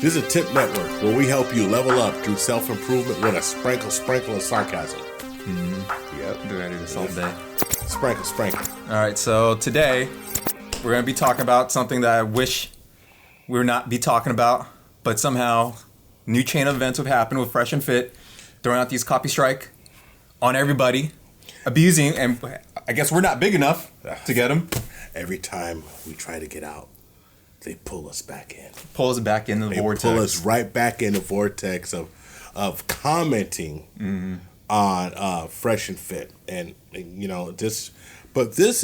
This is a tip network where we help you level up through self-improvement with a sprinkle of sarcasm. Yep, do I do this all day? Sprinkle. All right, so today we're going to be talking about something that I wish we would not be talking about, but somehow new chain of events have happened with FreshandFit, throwing out these copy strike on everybody, abusing, and I guess we're not big enough to get them. Every time we try to get out, they pull us back in. Pull us back into the vortex. Pull us right back in the vortex of commenting on FreshandFit, and you know this. But this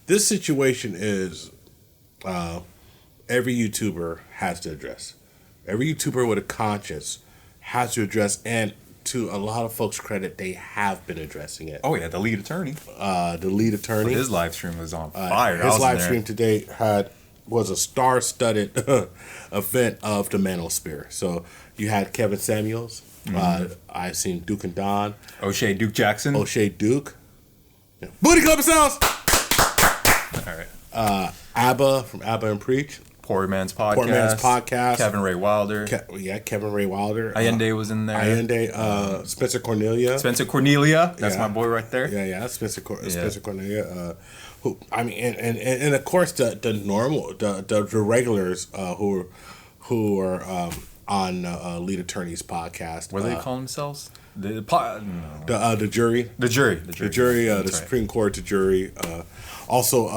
situation is every YouTuber has to address. Every YouTuber with a conscience has to address, and to a lot of folks' credit, they have been addressing it. Oh yeah, the lead attorney. His live stream was on fire. His live stream today was a star-studded event of the Manosphere. So you had Kevin Samuels. I've seen Duke and Don. O'Shea Duke Jackson. Duke. Yeah. Booty Club sounds. All right. Abba from Abba and Preach. Poor Man's Podcast. Kevin Ray Wilder. Kevin Ray Wilder. Allende was in there. Spencer Cornelia. That's my boy right there. Yeah. Spencer Cornelia. Who I mean, and of course the normal the regulars who are on Lead Attorney's podcast. What do they call themselves? The jury. The jury. The Supreme Court, the jury. Also,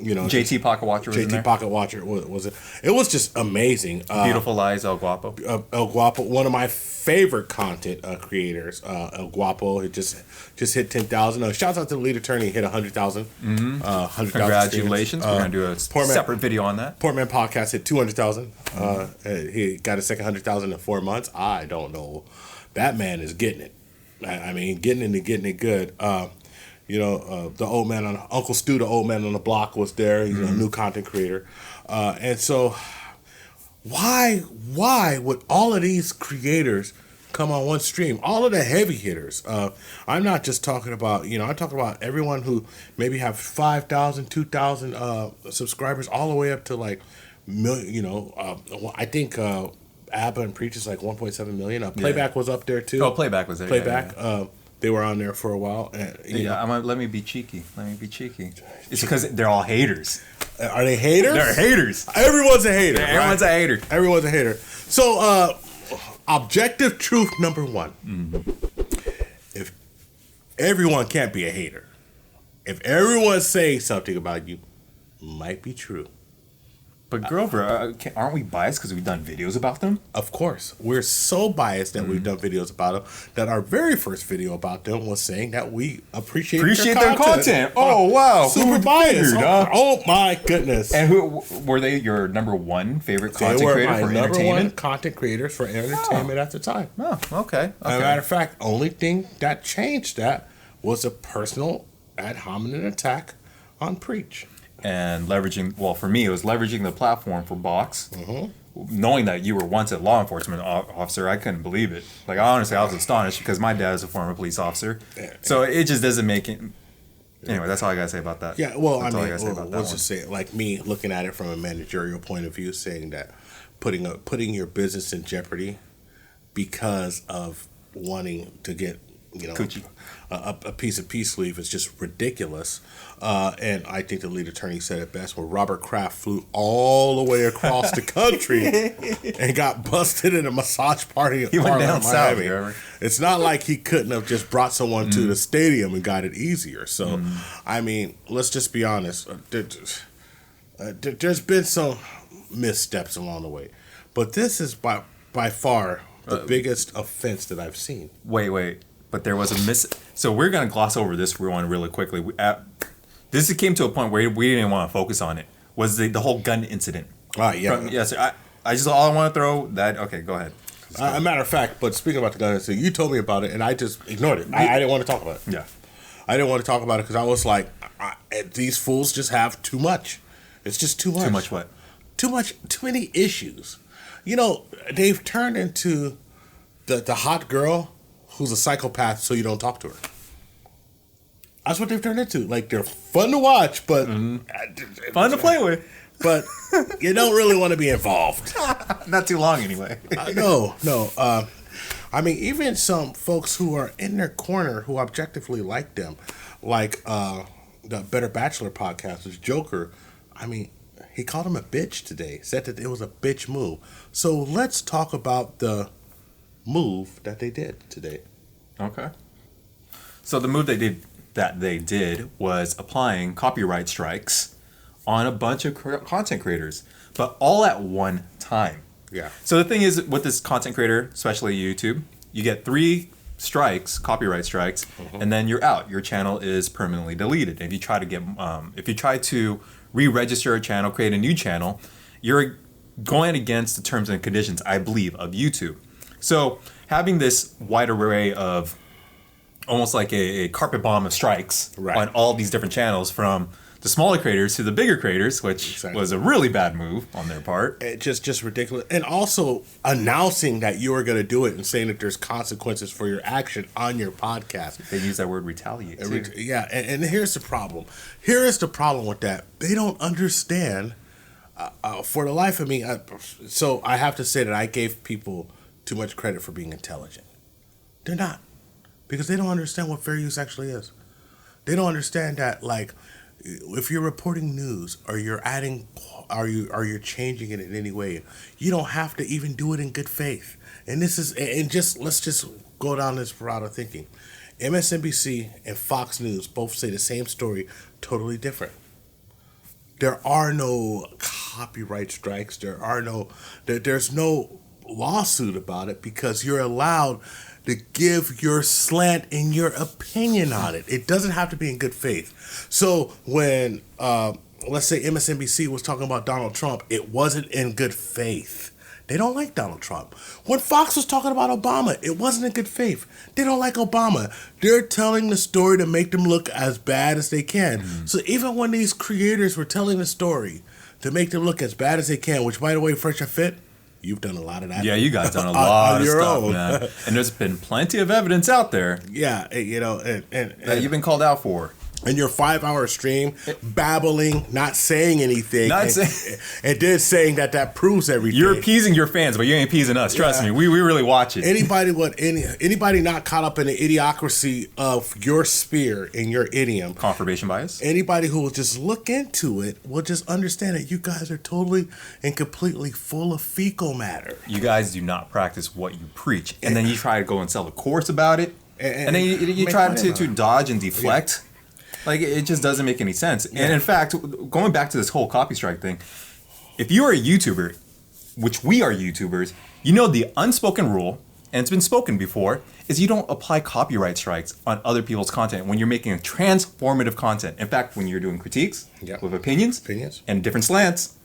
JT Pocket Watcher was in there. Pocket Watcher was it? It was just amazing. Beautiful Lies, El Guapo. El Guapo, one of my favorite content creators. El Guapo, it just hit 10,000. Shouts out to the Lead Attorney, hit 100,000. 100,000. Congratulations. We're gonna do a separate video on that. Portman Podcast hit 200,000. He got a second 100,000 in 4 months. I don't know. That man is getting it. I mean, getting it good. The old man Uncle Stu, the old man on the block, was there. He's a new content creator, and so why would all of these creators come on one stream? All of the heavy hitters. I'm not just talking about I'm talking about everyone who maybe have 5,000, 2,000 subscribers, all the way up to like million. I think Abba and Preach is like 1.7 million. Playback was up there too. Oh, Playback was there. Playback. Yeah. They were on there for a while. And, let me be cheeky. It's because they're all haters. Are they haters? They're haters. Everyone's a hater. Everyone's a hater. Everyone's a hater. So, objective truth number one. If everyone can't be a hater, if everyone's saying something about you, might be true. But Grover, aren't we biased because we've done videos about them? Of course. We're so biased that we've done videos about them that our very first video about them was saying that we appreciate their content. Oh, wow. Super biased. Oh, my goodness. And who were they your number one favorite content creator for entertainment? They were my number one content creators for entertainment at the time. Oh, okay. As a matter of fact, only thing that changed that was a personal ad hominem attack on Preach. And for me, it was leveraging the platform for Box. Knowing that you were once a law enforcement officer, I couldn't believe it. Like, honestly, I was astonished because my dad is a former police officer. So it just doesn't make it. Anyway, that's all I got to say about that. Yeah, well, let's just say, like me looking at it from a managerial point of view, saying that putting your business in jeopardy because of wanting to get a piece of peace leave is just ridiculous. And I think the lead attorney said it best when Robert Kraft flew all the way across the country and got busted in a massage party. He went down south. It's not like he couldn't have just brought someone to the stadium and got it easier. So, I mean, let's just be honest. There's been some missteps along the way. But this is by far the biggest offense that I've seen. Wait. But there was a So we're going to gloss over this one really quickly. This came to a point where we didn't want to focus on it. Was the whole gun incident? Yeah. All I want to throw that. Okay, go ahead. A matter of fact, but speaking about the gun incident, you told me about it, and I just ignored it. I didn't want to talk about it. Yeah. I didn't want to talk about it because I was like, these fools just have too much. It's just too much. Too much what? Too many issues. They've turned into the hot girl who's a psychopath, so you don't talk to her. That's what they've turned into. Like, they're fun to watch, but fun to play with. but you don't really want to be involved. Not too long, anyway. No. I mean, even some folks who are in their corner who objectively like them, like the Better Bachelor podcast, is Joker. I mean, he called him a bitch today. Said that it was a bitch move. So let's talk about the move that they did today. Okay. So the move that they did was applying copyright strikes on a bunch of content creators, but all at one time. Yeah. So the thing is, with this content creator, especially YouTube, you get 3 strikes, copyright strikes, and then you're out. Your channel is permanently deleted. If you try to re-register a channel, create a new channel, you're going against the terms and conditions, I believe, of YouTube. So having this wide array of almost like a carpet bomb of strikes on all these different channels, from the smaller creators to the bigger creators, which was a really bad move on their part. It just ridiculous. And also announcing that you are going to do it and saying that there's consequences for your action on your podcast. They use that word retaliate too. Yeah, and here's the problem. Here is the problem with that. They don't understand, for the life of me, so I have to say that I gave people too much credit for being intelligent. They're not. Because they don't understand what fair use actually is. They don't understand that, like, if you're reporting news or you're adding, or you're changing it in any way, you don't have to even do it in good faith. And let's just go down this route of thinking. MSNBC and Fox News both say the same story, totally different. There are no copyright strikes. There's no lawsuit about it because you're allowed to give your slant and your opinion on it. It doesn't have to be in good faith. So when, let's say MSNBC was talking about Donald Trump, it wasn't in good faith. They don't like Donald Trump. When Fox was talking about Obama, it wasn't in good faith. They don't like Obama. They're telling the story to make them look as bad as they can. Mm-hmm. So even when these creators were telling the story to make them look as bad as they can, which, by the way, FreshandFit, you've done a lot of that. Yeah, you guys done a lot of stuff, man. And there's been plenty of evidence out there. Yeah, and that you've been called out for. And your 5-hour stream, babbling, not saying anything, and then saying that proves everything. You're appeasing your fans, but you ain't appeasing us. Trust me, we really watch it. Anybody not caught up in the idiocracy of your sphere and your idiom, confirmation bias. Anybody who will just look into it will just understand that you guys are totally and completely full of fecal matter. You guys do not practice what you preach, and then you try to go and sell a course about it, and then you try to dodge and deflect. Yeah. Like, it just doesn't make any sense. Yeah. And in fact, going back to this whole copy strike thing, if you are a YouTuber, which we are YouTubers, you know the unspoken rule, and it's been spoken before, is you don't apply copyright strikes on other people's content when you're making a transformative content. In fact, when you're doing critiques with opinions and different slants,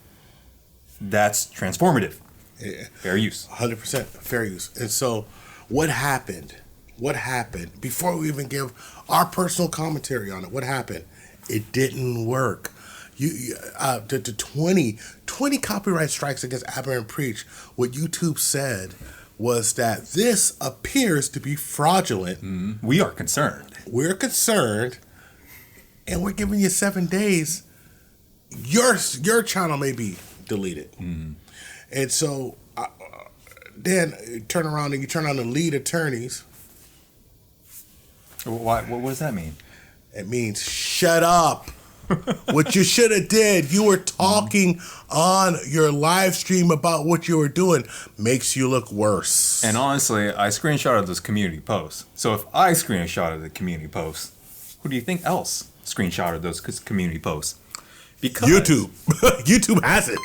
that's transformative. Yeah. Fair use. 100% fair use. And so what happened? Before we even give our personal commentary on it, what happened? It didn't work. The 20 copyright strikes against Aberrant Preach, what YouTube said was that this appears to be fraudulent. Mm-hmm. We are concerned. We're concerned, and we're giving you 7 days. Your channel may be deleted. Mm-hmm. And so then you turn around and you turn on the lead attorneys. What does that mean? It means shut up. What you should have did, you were talking on your live stream about what you were doing, makes you look worse. And honestly, I screenshotted those community posts. So if I screenshotted the community posts, who do you think else screenshotted those community posts? Because YouTube has it.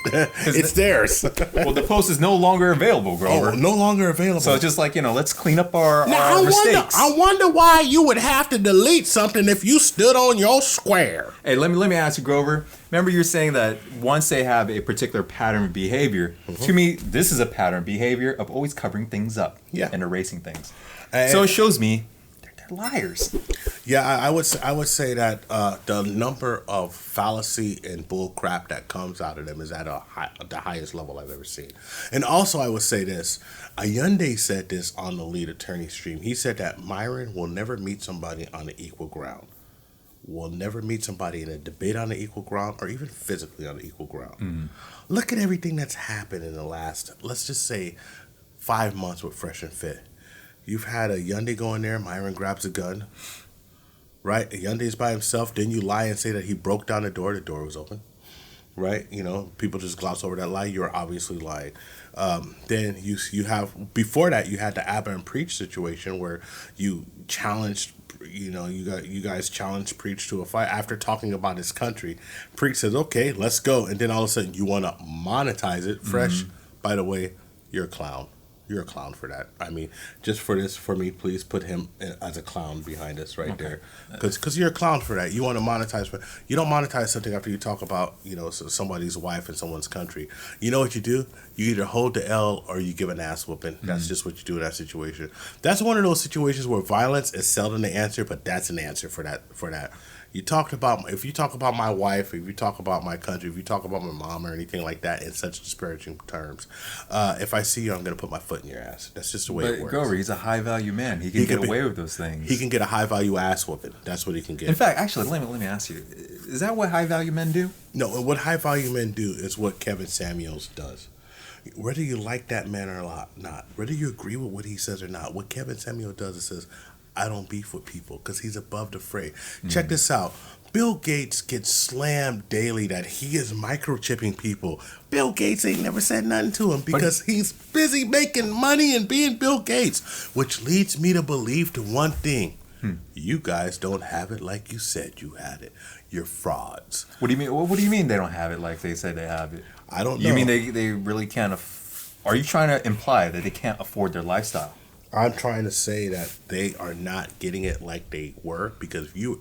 It's theirs. Well, the post is no longer available, Grover. Oh, no longer available. So it's just like, let's clean up our mistakes. I wonder why you would have to delete something if you stood on your square. Hey, let me ask you, Grover. Remember you're saying that once they have a particular pattern of behavior, to me, this is a pattern of behavior of always covering things up and erasing things. So it shows me they're liars. Yeah, I would say that the number of fallacy and bull crap that comes out of them is at the highest level I've ever seen. And also, I would say this. Ayunde said this on the lead attorney stream. He said that Myron will never meet somebody on an equal ground. will never meet somebody in a debate on an equal ground or even physically on an equal ground. Look at everything that's happened in the last, let's just say, 5 months with Fresh and Fit. You've had a Hyundai go in there, Myron grabs a gun, right? A Hyundai's by himself, then you lie and say that he broke down the door was open, right? You know, people just gloss over that lie, you're obviously lying. Then you have, before that, you had the Abba and Preach situation where you challenged, you guys challenged Preach to a fight after talking about his country. Preach says, okay, let's go. And then all of a sudden you want to monetize it. Fresh, by the way, you're a clown. You're a clown for that. I mean, just for this, for me, please put him as a clown behind us right there. Because you're a clown for that. You want to monetize for, you don't monetize something after you talk about, somebody's wife in someone's country. You know what you do? You either hold the L or you give an ass whooping. That's just what you do in that situation. That's one of those situations where violence is seldom the answer, but that's an answer for that. If you talk about my wife, if you talk about my country, if you talk about my mom or anything like that in such disparaging terms, if I see you, I'm going to put my foot in your ass. That's just the way it works. But Grover, he's a high-value man. He can get away with those things. He can get a high-value ass whooping. That's what he can get. In fact, actually, let me ask you, is that what high-value men do? No, what high-value men do is what Kevin Samuels does. Whether you like that man or not, whether you agree with what he says or not, what Kevin Samuel does is says, I don't beef with people because he's above the fray. Check this out. Bill Gates gets slammed daily that he is microchipping people. Bill Gates ain't never said nothing to him because he's busy making money and being Bill Gates, which leads me to believe to one thing. You guys don't have it like you said you had it. You're frauds. What do you mean? What do you mean they don't have it like they said they have it? I don't know. You mean they really can't? Are you trying to imply that they can't afford their lifestyle? I'm trying to say that they are not getting it like they were because if you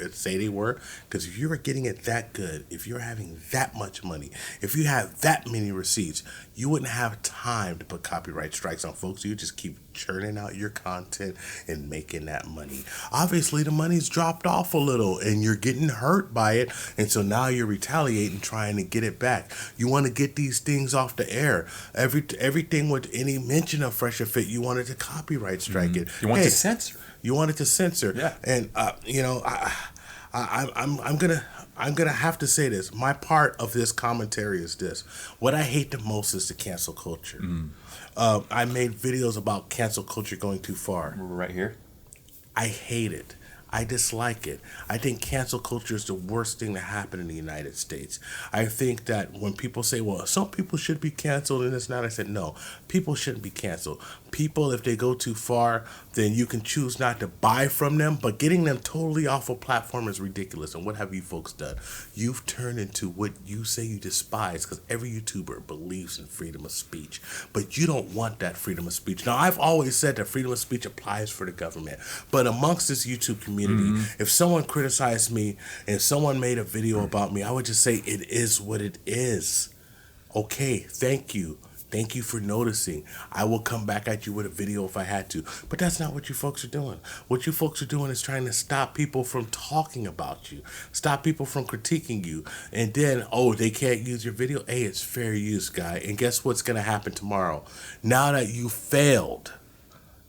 were getting it that good, if you're having that much money, if you have that many receipts, you wouldn't have time to put copyright strikes on folks. You just keep churning out your content and making that money. Obviously, the money's dropped off a little and you're getting hurt by it. And so now you're retaliating, trying to get it back. You want to get these things off the air. Everything with any mention of Fresh and Fit, you wanted to copyright strike it. You want to censor. You wanted to censor. Yeah. And, I'm gonna have to say this. My part of this commentary is this. What I hate the most is the cancel culture. I made videos about cancel culture going too far. Right here. I hate it. I dislike it. I think cancel culture is the worst thing that happened in the United States. I think that when people say, well, some people should be canceled and this and that, I said, no, people shouldn't be canceled. People, if they go too far, then you can choose not to buy from them, but getting them totally off a platform is ridiculous. And what have you folks done? You've turned into what you say you despise, because every YouTuber believes in freedom of speech, but you don't want that freedom of speech. Now, I've always said that freedom of speech applies for the government, but amongst this YouTube community, if someone criticized me and someone made a video about me, I would just say it is what it is. Okay, thank you. Thank you for noticing. I will come back at you with a video if I had to. But that's not what you folks are doing. What you folks are doing is trying to stop people from talking about you. Stop people from critiquing you. And then, they can't use your video. Hey, it's fair use, guy. And guess what's going to happen tomorrow? Now that you failed,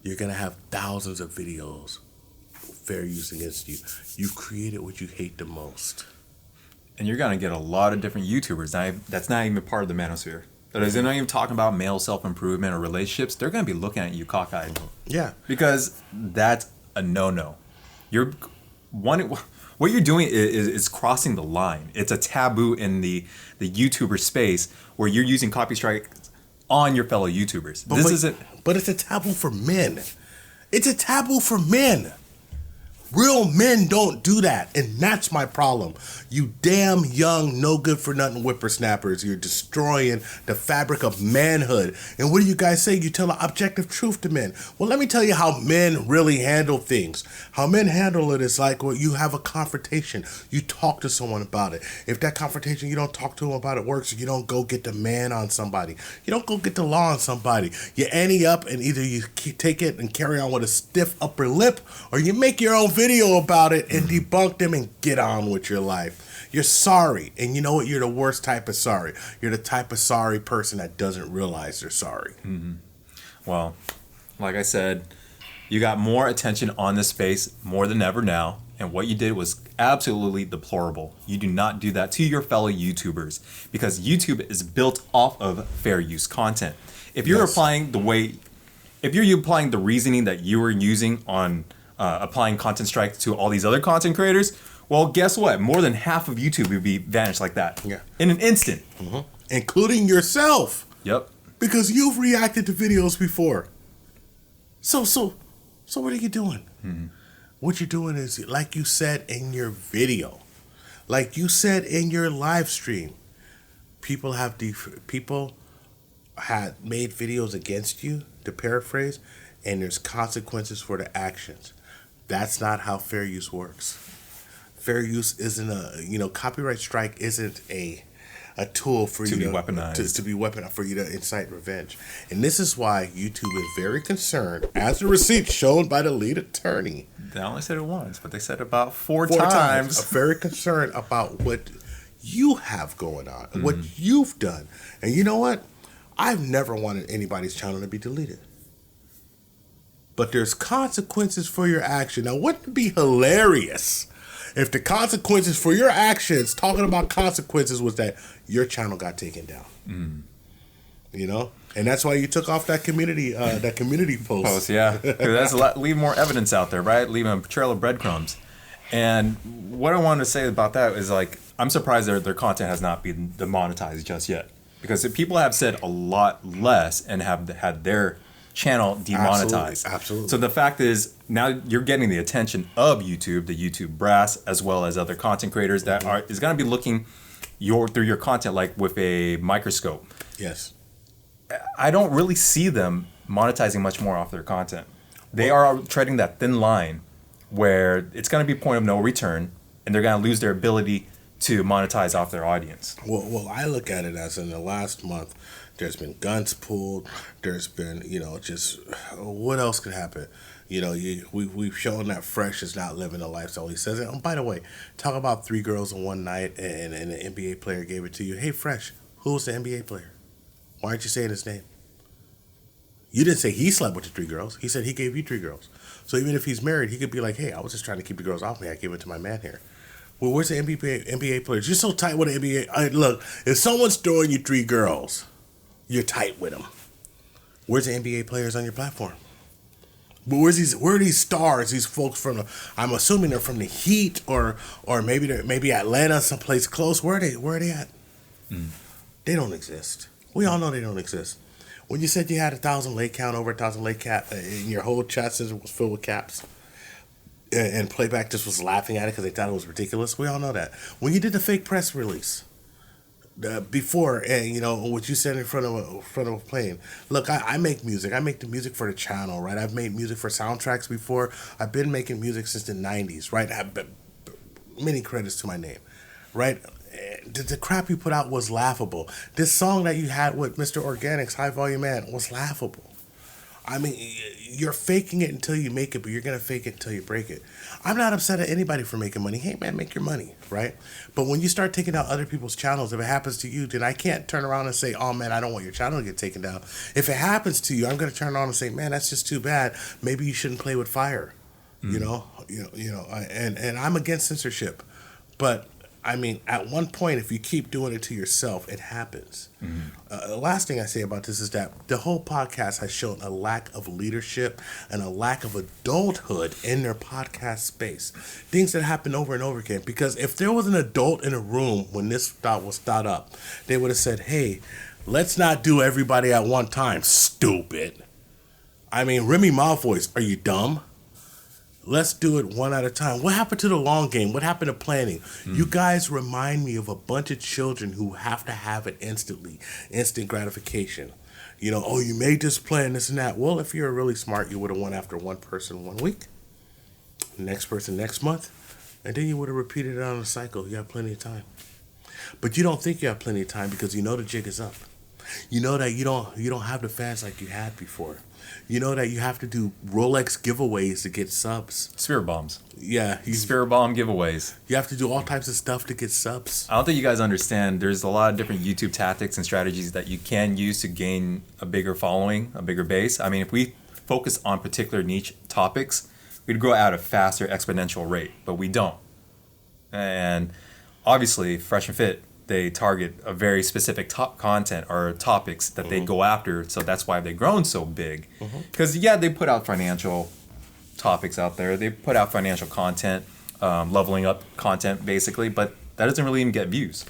you're going to have thousands of videos fair use against you. You've created what you hate the most. And you're going to get a lot of different YouTubers. That's not even part of the manosphere. That is, they're not even talking about male self-improvement or relationships. They're going to be looking at you cockeyed. Yeah. Because that's a no-no. What you're doing is crossing the line. It's a taboo in the YouTuber space where you're using copy strikes on your fellow YouTubers. But it's a taboo for men. It's a taboo for men. Real men don't do that, and that's my problem. You damn young, no good for nothing whippersnappers. You're destroying the fabric of manhood. And what do you guys say? You tell the objective truth to men. Well, let me tell you how men really handle things. How men handle it is like, you have a confrontation. You talk to someone about it. If that confrontation, you don't talk to them about it works, you don't go get the man on somebody. You don't go get the law on somebody. You ante up, and either you take it and carry on with a stiff upper lip, or you make your own video about it and debunk them and get on with your life. You're sorry, and you know what? You're the worst type of sorry. You're the type of sorry person that doesn't realize they're sorry. Well, like I said, you got more attention on this space more than ever now. And what you did was absolutely deplorable. You do not do that to your fellow YouTubers because YouTube is built off of fair use content. If you're applying the reasoning that you were using on applying content strike to all these other content creators, well, guess what? More than half of YouTube would be vanished like that. Yeah. In an instant. Mm-hmm. Including yourself. Yep. Because you've reacted to videos before. So what are you doing? Mm-hmm. What you're doing is, like you said in your video, like you said in your live stream, people had made videos against you, to paraphrase, and there's consequences for the actions. That's not how fair use works. Fair use isn't copyright strike isn't a tool for you to be weaponized for you to incite revenge. And this is why YouTube is very concerned, as the receipt shown by the lead attorney. They only said it once, but they said it about four times. Very concerned about what you have going on, and what you've done. And you know what? I've never wanted anybody's channel to be deleted. But there's consequences for your action. Now, wouldn't it be hilarious if the consequences for your actions, talking about consequences, was that your channel got taken down? You know? And that's why you took off that community post. Yeah. That's leave more evidence out there, right? Leave a trail of breadcrumbs. And what I wanted to say about that is, like, I'm surprised their content has not been demonetized just yet. Because people have said a lot less and have had their channel demonetized. Absolutely. So the fact is, now you're getting the attention of YouTube, the YouTube brass, as well as other content creators that is going to be looking through your content like with a microscope. Yes. I don't really see them monetizing much more off their content. They are treading that thin line where it's going to be point of no return, and they're going to lose their ability to monetize off their audience. Well, I look at it as in the last month, there's been guns pulled. There's been, just what else could happen? We've shown that Fresh is not living a lifestyle. He says it. Oh, by the way, talk about 3 girls in one night and an NBA player gave it to you. Hey, Fresh, who was the NBA player? Why aren't you saying his name? You didn't say he slept with the 3 girls. He said he gave you 3 girls. So even if he's married, he could be like, hey, I was just trying to keep the girls off me. I gave it to my man here. Well, where's the NBA players? You're so tight with the NBA. Look, if someone's throwing you 3 girls, you're tight with them. Where's the NBA players on your platform? But where are these stars? These folks from I'm assuming they're from the Heat or maybe Atlanta, someplace close. Where are they at? They don't exist. We all know they don't exist. When you said you had 1,000 leg count, over 1,000 leg cap, and your whole chat system was filled with caps, and Playback just was laughing at it because they thought it was ridiculous. We all know that. When you did the fake press release before, and what you said in front of a plane. Look, I make music. I make the music for the channel, right? I've made music for soundtracks before. I've been making music since the 90s, right? Many credits to my name, right? The crap you put out was laughable. This song that you had with Mr. Organic's High Volume Man was laughable. I mean, you're faking it until you make it, but you're going to fake it until you break it. I'm not upset at anybody for making money. Hey, man, make your money, right? But when you start taking out other people's channels, if it happens to you, then I can't turn around and say, oh, man, I don't want your channel to get taken down. If it happens to you, I'm going to turn around and say, man, that's just too bad. Maybe you shouldn't play with fire, and I'm against censorship. But I mean, at one point, if you keep doing it to yourself, it happens. The last thing I say about this is that the whole podcast has shown a lack of leadership and a lack of adulthood in their podcast space. Things that happen over and over again. Because if there was an adult in a room when this thought was thought up, they would have said, hey, let's not do everybody at one time. Stupid. I mean, Remy Ma voice, are you dumb? Let's do it one at a time. What happened to the long game? What happened to planning? You guys remind me of a bunch of children who have to have it instantly, instant gratification. You made this plan, this and that. Well, if you're really smart, you would have went after one person 1 week, next person next month, and then you would have repeated it on a cycle. You have plenty of time. But you don't think you have plenty of time because you know the jig is up. You know that you don't have the fans like you had before. You know that you have to do Rolex giveaways to get subs. Spirit bombs. Yeah. Spirit bomb giveaways. You have to do all types of stuff to get subs. I don't think you guys understand. There's a lot of different YouTube tactics and strategies that you can use to gain a bigger following, a bigger base. I mean, if we focus on particular niche topics, we'd grow at a faster exponential rate, but we don't. And obviously, Fresh and Fit, they target a very specific top content or topics that they go after, so that's why they've grown so big. Because, yeah, they put out financial topics out there. They put out financial content, leveling up content, basically, but that doesn't really even get views.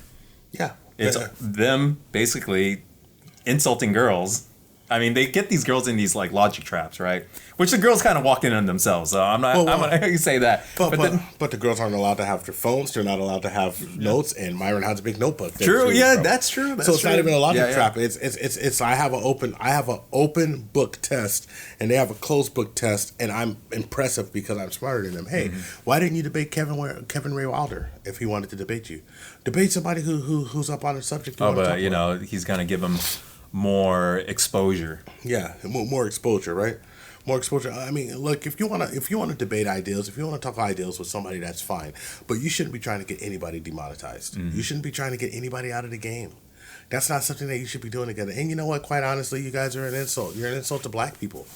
Yeah. It's them basically insulting girls. I mean, they get these girls in these like logic traps, right? Which the girls kind of walk in on themselves. So I'm gonna say that. But the girls aren't allowed to have their phones. They're not allowed to have notes. And Myron has a big notebook. True. Yeah, that's true. So it's not even a logic trap. It's I have an open book test, and they have a closed book test, and I'm impressive because I'm smarter than them. Hey, why didn't you debate Kevin Ray Wilder if he wanted to debate you? Debate somebody who's up on the subject. But he's gonna give them more exposure. Yeah, more exposure, right? More exposure. I mean, look, if you wanna debate ideals, if you wanna talk ideals with somebody, that's fine. But you shouldn't be trying to get anybody demonetized. You shouldn't be trying to get anybody out of the game. That's not something that you should be doing together. And you know what? Quite honestly, you guys are an insult. You're an insult to black people.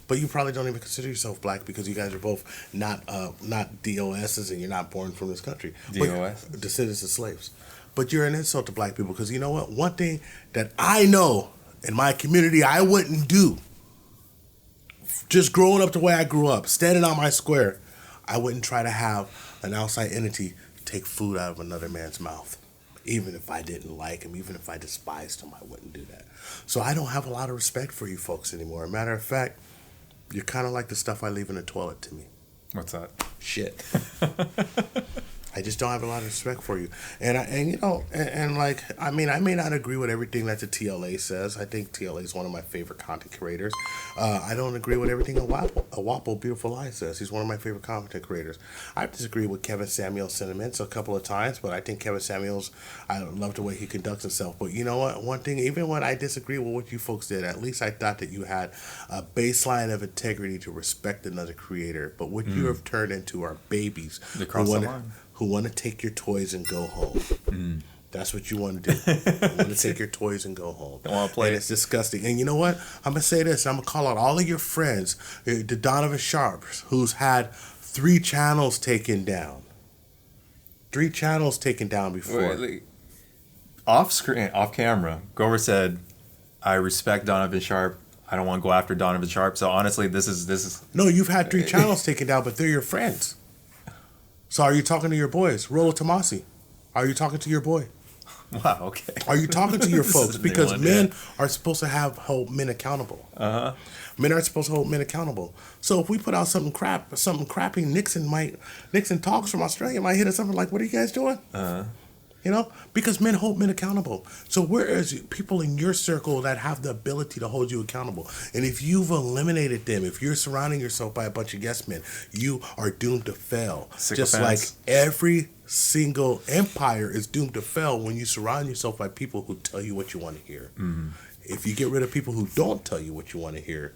But you probably don't even consider yourself black because you guys are both not DOSs and you're not born from this country. DOS? Descendants of slaves. But you're an insult to black people because you know what? One thing that I know in my community I wouldn't do, just growing up the way I grew up, standing on my square, I wouldn't try to have an outside entity take food out of another man's mouth. Even if I didn't like him, even if I despised him, I wouldn't do that. So I don't have a lot of respect for you folks anymore. Matter of fact, you're kind of like the stuff I leave in the toilet to me. What's that? Shit. I just don't have a lot of respect for you. And like, I mean, I may not agree with everything that the TLA says. I think TLA is one of my favorite content creators. I don't agree with everything Awapo Beautiful Lie says. He's one of my favorite content creators. I disagree with Kevin Samuels' sentiments a couple of times, but I think Kevin Samuels, I love the way he conducts himself. But you know what? One thing, even when I disagree with what you folks did, at least I thought that you had a baseline of integrity to respect another creator. But what you have turned into are babies who want to take your toys and go home. That's what you want to do. You want to take your toys and go home. Don't want to play. And it's disgusting. And you know what? I'm going to say this. I'm going to call out all of your friends, the Donovan Sharps, who's had 3 channels taken down. 3 channels taken down before. Wait, off screen, off camera, Grover said, I respect Donovan Sharp. I don't want to go after Donovan Sharp. So honestly, this is... No, you've had 3 channels taken down, but they're your friends. So are you talking to your boys? Rolo Tomasi, are you talking to your boy? Wow, okay. Are you talking to your folks? Because men are supposed to hold men accountable. Men are supposed to hold men accountable. So if we put out something crappy, Nixon talks from Australia might hit us something like, what are you guys doing? You know, because men hold men accountable. So whereas people in your circle that have the ability to hold you accountable, and if you've eliminated them, if you're surrounding yourself by a bunch of yes men, you are doomed to fail. Just like every single empire is doomed to fail when you surround yourself by people who tell you what you want to hear. If you get rid of people who don't tell you what you want to hear,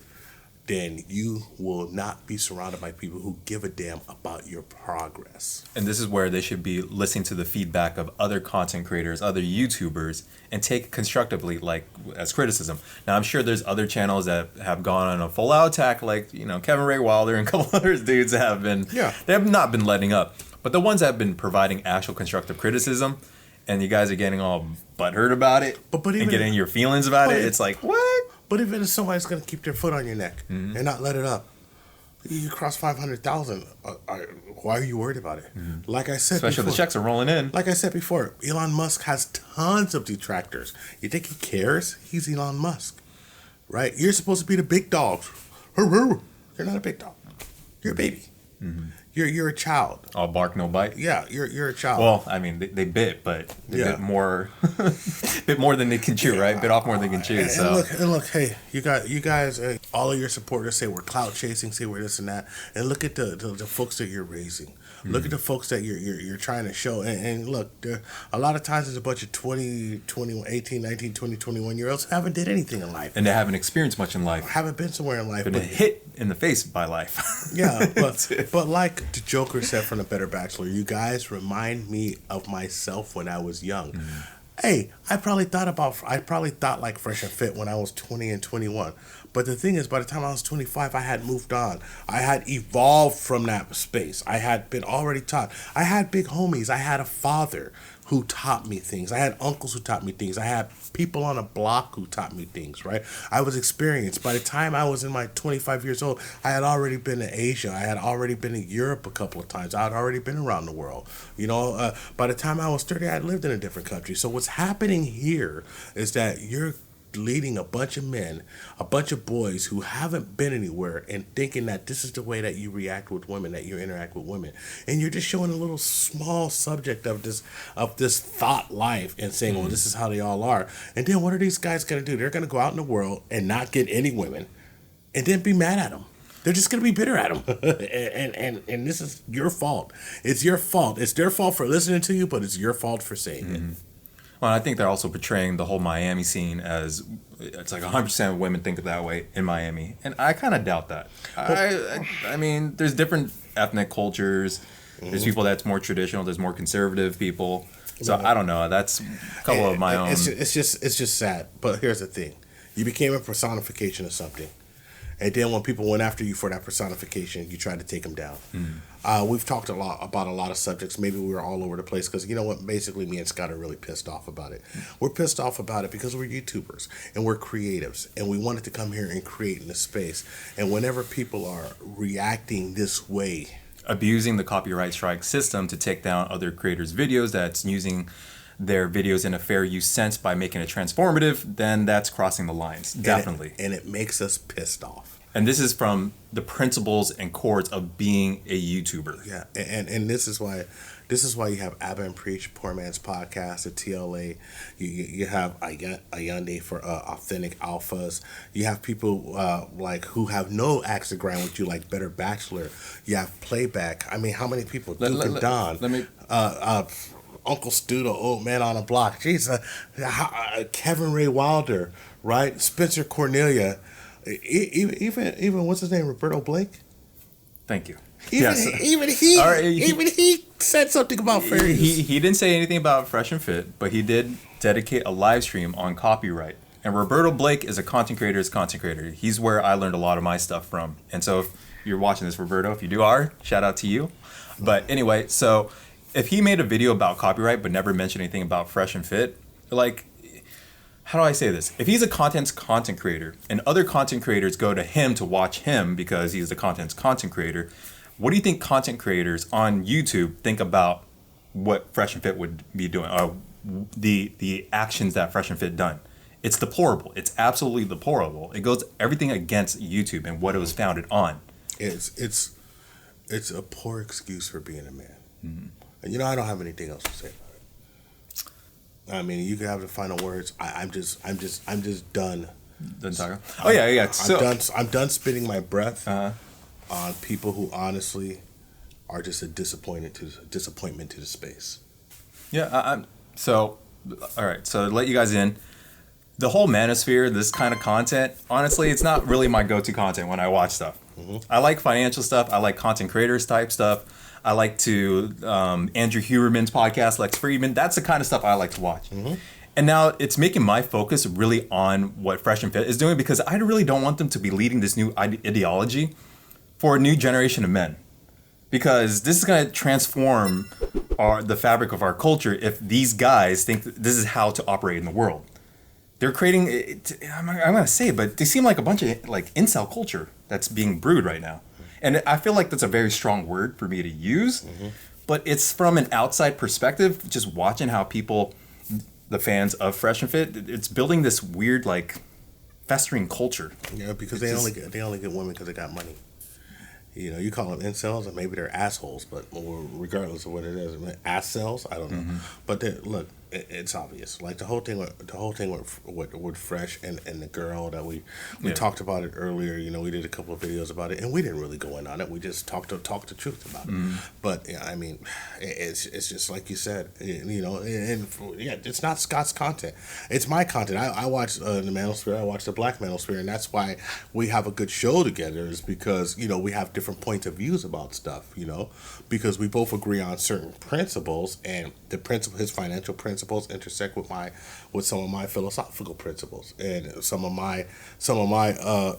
then you will not be surrounded by people who give a damn about your progress. And this is where they should be listening to the feedback of other content creators, other YouTubers, and take it constructively, like as criticism. Now, I'm sure there's other channels that have gone on a full-out attack, like Kevin Ray Wilder and a couple other dudes that have been, they have not been letting up. But the ones that have been providing actual constructive criticism, and you guys are getting all butthurt about it, and getting your feelings about it, it's like, what? But even if somebody's going to keep their foot on your neck and not let it up, you cross 500,000, why are you worried about it? Like I said Especially if the checks are rolling in. Like I said before, Elon Musk has tons of detractors. You think he cares? He's Elon Musk, right? You're supposed to be the big dog. You're not a big dog. You're a baby. You're a child. All bark, no bite. Yeah, you're a child. Well, I mean, they bit, but they bit more, bit more than they can chew, right? Bit off more than they can chew. And look, hey, you guys, all of your supporters say we're clout chasing, say we're this and that, and look at the folks that you're raising. Look at the folks that you're trying to show. And look, a lot of times there's a bunch of 20, 21, 18, 19, 20, 21-year-olds who haven't did anything in life. And they haven't experienced much in life. Haven't been somewhere in life. Been hit in the face by life. Yeah, but like the Joker said from The Better Bachelor, you guys remind me of myself when I was young. Hey, I probably thought like Fresh and Fit when I was 20 and 21. But the thing is, by the time I was 25, I had moved on. I had evolved from that space. I had been already taught. I had big homies. I had a father who taught me things. I had uncles who taught me things. I had people on a block who taught me things, right? I was experienced. By the time I was in my 25 years old, I had already been to Asia. I had already been to Europe a couple of times. I had already been around the world. By the time I was 30, I had lived in a different country. So what's happening here is that you're leading a bunch of men, a bunch of boys who haven't been anywhere and thinking that this is the way that you react with women, that you interact with women. And you're just showing a little small subject of this thought life and saying, well, this is how they all are. And then what are these guys going to do? They're going to go out in the world and not get any women and then be mad at them. They're just going to be bitter at them. and this is your fault. It's your fault. It's their fault for listening to you, but it's your fault for saying it. Well, I think they're also portraying the whole Miami scene as it's like 100% of women think that way in Miami, and I kind of doubt that. I mean, there's different ethnic cultures. There's people that's more traditional. There's more conservative people. So I don't know. That's a couple of my own. It's just sad. But here's the thing: you became a personification of something, and then when people went after you for that personification, you tried to take them down. We've talked about a lot of subjects. Maybe we were all over the place because you know what? Basically, me and Scott are really pissed off about it. We're pissed off about it because we're YouTubers and we're creatives and we wanted to come here and create in this space. And whenever people are reacting this way, abusing the copyright strike system to take down other creators' videos, that's using their videos in a fair use sense by making it transformative, then that's crossing the lines. Definitely. And it makes us pissed off. And this is from the principles and chords of being a YouTuber. Yeah, and this is why you have Abba and Preach, Poor Man's Podcast, the TLA. You have Ayande for Authentic Alphas. You have people like who have no axe to grind with you, like Better Bachelor. You have Playback. I mean, how many people? Duke and Don. Uncle Stu, the old man on the block. Jeez, Kevin Ray Wilder, right? Spencer Cornelia. Even what's his name, Roberto Blake. Thank you. Even he said something about fair use. He didn't say anything about Fresh and Fit, but he did dedicate a live stream on copyright. And Roberto Blake is a content creator. He's where I learned a lot of my stuff from. And so if you're watching this, Roberto, if you are, shout out to you. But anyway, so if he made a video about copyright but never mentioned anything about Fresh and Fit, like, how do I say this? If he's a content creator and other content creators go to him to watch him because he's the content creator, what do you think content creators on YouTube think about what Fresh and Fit would be doing, or the actions that Fresh and Fit done? It's deplorable. It's absolutely deplorable. It goes everything against YouTube and what it was founded on. It's a poor excuse for being a man. And I don't have anything else to say about it. I mean, you can have the final words. I'm just done. Done talking. Oh yeah. I'm done spitting my breath on people who honestly are just a disappointment to the space. Yeah. So, all right. So to let you guys in, the whole manosphere, this kind of content, honestly, it's not really my go-to content when I watch stuff. I like financial stuff. I like content creators type stuff. I like to Andrew Huberman's podcast, Lex Friedman. That's the kind of stuff I like to watch. And now it's making my focus really on what Fresh and Fit is doing because I really don't want them to be leading this new ideology for a new generation of men. Because this is going to transform the fabric of our culture if these guys think that this is how to operate in the world. They're creating, I'm going to say it, but they seem like a bunch of like incel culture that's being brewed right now. And I feel like that's a very strong word for me to use, but it's from an outside perspective, just watching how people, the fans of Fresh and Fit, it's building this weird, like, festering culture. Yeah, because they only get women because they got money. You call them incels, and maybe they're assholes, but regardless of what it is, ass cells, I don't know. But look, it's obvious. Like the whole thing with Fresh and the girl that we talked about it earlier. We did a couple of videos about it, and we didn't really go in on it. We just talked the truth about it. But I mean, it's just like you said. It's not Scott's content. It's my content. I watch the Manosphere. I watch the Black Manosphere, and that's why we have a good show together. Is because we have different points of views about stuff. Because we both agree on certain principles, and his financial principles principles intersect with some of my philosophical principles, and some of my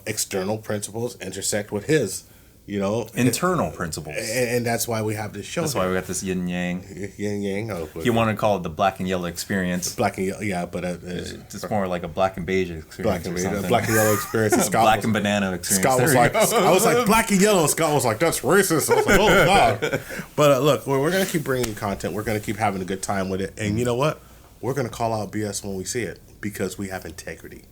external principles intersect with his. Internal principles, and that's why we have this show. That's why we got this yin yang. Yin yang. Oh, he wanted to call it the black and yellow experience. Black and yellow, yeah, but it's more like a black and beige experience. Black and yellow experience. And Scott black and banana experience. Scott was like, I was like black and yellow. And Scott was like, that's racist. I was like, oh god. But look, we're gonna keep bringing content. We're gonna keep having a good time with it, and you know what? We're gonna call out BS when we see it because we have integrity.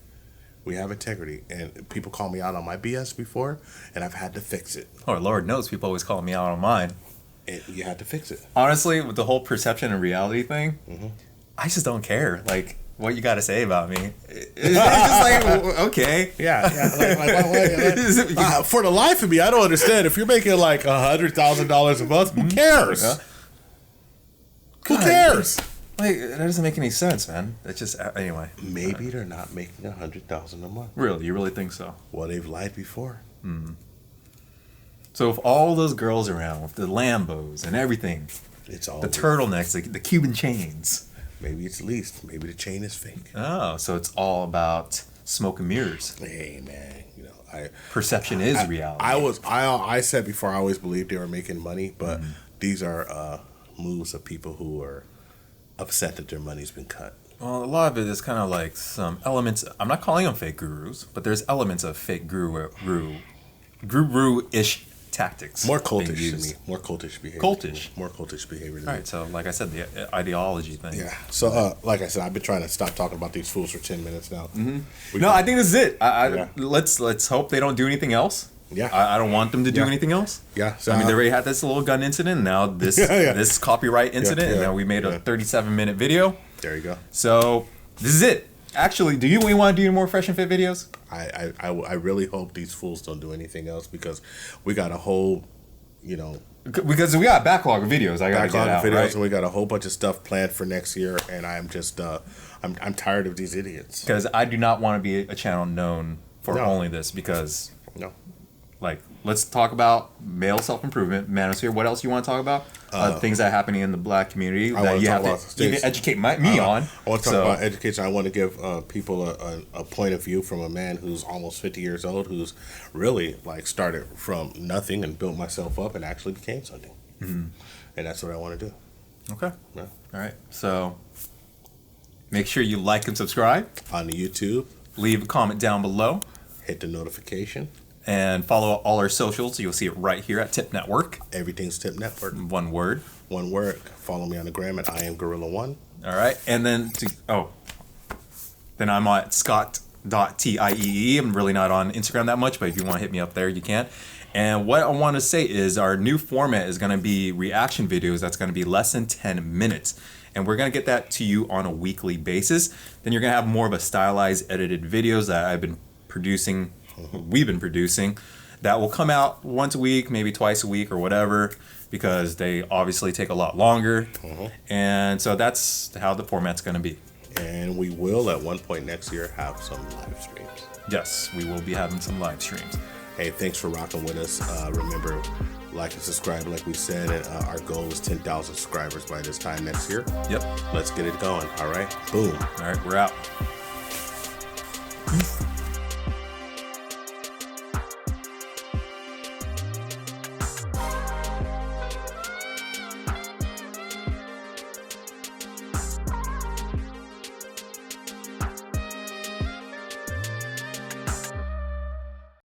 We have integrity, and people call me out on my BS before, and I've had to fix it. Oh, Lord knows people always call me out on mine. And you had to fix it. Honestly, with the whole perception and reality thing, I just don't care. Like, what you got to say about me? It's just like, okay. Yeah. For the life of me, I don't understand. If you're making like $100,000 a month, who cares? Yeah. Who cares? Like, that doesn't make any sense, man. It's just, anyway. Maybe they're not making $100,000 a month. Really? You really think so? Well, they've lied before. So if all those girls around with the Lambos and everything, it's all the turtlenecks, the Cuban chains. Maybe it's leased. Maybe the chain is fake. Oh, so it's all about smoke and mirrors. Hey, man. Perception is reality. I said before, I always believed they were making money, but these are moves of people who are upset that their money's been cut. Well, a lot of it is kind of like some elements. I'm not calling them fake gurus, but there's elements of fake guru-ish tactics. More cultish to me. More cultish behavior. More cultish behavior. All right. So, like I said, the ideology thing. Yeah. So, like I said, I've been trying to stop talking about these fools for 10 minutes now. I think this is it. Let's hope they don't do anything else. Yeah. I don't want them to do anything else. Yeah. So, they already had this little gun incident. Now this copyright incident. And now we made a 37-minute video. There you go. So this is it. Actually, do you want to do more Fresh and Fit videos? I really hope these fools don't do anything else because we got a whole, Because we got a backlog of videos. I got to get out, right? And we got a whole bunch of stuff planned for next year. And I'm just, I'm tired of these idiots. Because I do not want to be a channel known for only this because... No. Like, let's talk about male self-improvement, manosphere. What else you want to talk about? Things that are happening in the black community that you have to even educate me on. I want to talk about education. I want to give people a point of view from a man who's almost 50 years old, who's really like started from nothing and built myself up and actually became something. And that's what I want to do. Okay. Yeah. All right. So make sure you like and subscribe on the YouTube. Leave a comment down below. Hit the notification. And follow all our socials. You'll see it right here at Tip Network. Everything's Tip Network. One word. One word. Follow me on the gram at IamGorilla1. All right. And then, then I'm at Scott.tiee. I'm really not on Instagram that much, but if you want to hit me up there, you can. And what I want to say is our new format is going to be reaction videos. That's going to be less than 10 minutes. And we're going to get that to you on a weekly basis. Then you're going to have more of a stylized, edited videos that I've been producing. We've been producing that will come out once a week, maybe twice a week or whatever, because they obviously take a lot longer. And so that's how the format's going to be. And we will at one point next year have some live streams. Yes, we will be having some live streams. Hey, thanks for rocking with us. Remember, like and subscribe like we said, and our goal is 10,000 subscribers by this time next year. Yep. Let's get it going. All right. Boom. All right, we're out. Peace.